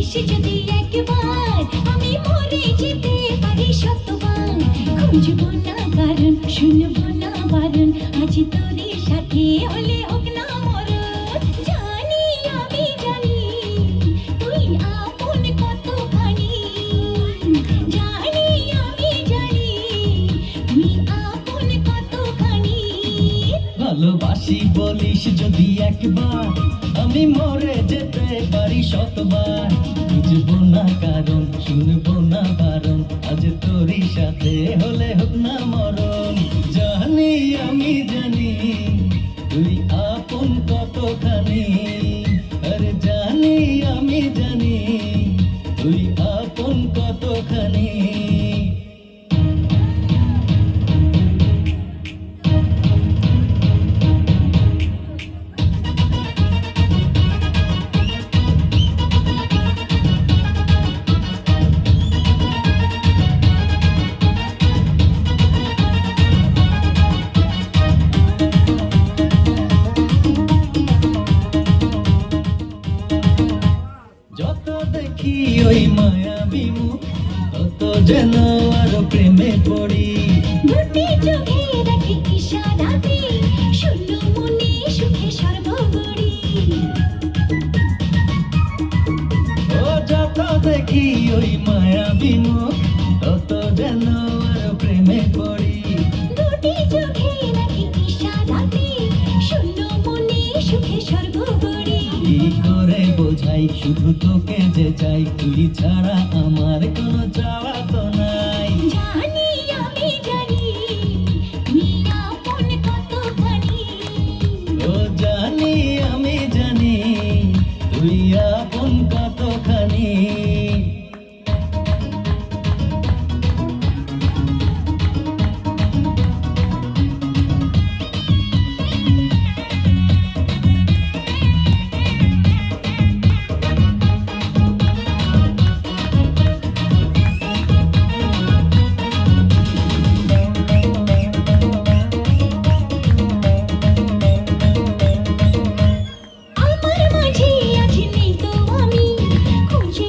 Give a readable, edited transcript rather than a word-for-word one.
বলিস যদি একবার আমি মরে যেতে পারি শতবার, খুঁজবো না কারণ শুনবো না বারণ, আজ তোরই সাথে হলে হোক না মরণ। জানি আমি জানি তুই আপন কতখানি, জানি আমি জানি তুই আপন কতখানি। ভালোবাসি বলিস যদি একবার আমি মরে যেতে পারি শতবার, বুঝবো না কারণ শুনবো না বারণ, আজ তোরই সাথে হলে হোক না মরণ। জানি আমি জানি তুই আপন কতখানি, আরে জানি আমি জানি তুই আপন কতখানি। যত দেখি ওই মায়াবী মুখ তত যেন আরো প্রেমে পড়ি, দুটি চোখে রাখি ইশারাতে শুনলো মনে সুখে সর্বগড়ি। ও যত দেখি ওই মায়াবী মুখ তত যেন আরো প্রেমে পড়ি, দুটি চোখে রাখি ইশারাতে শুনলো মনে সুখে সর্বগড়ি। কি করে বোঝাই শুধু তোকে যে চাই, তুই ছাড়া আমার কোনো চাওয়া তো নাই। জানি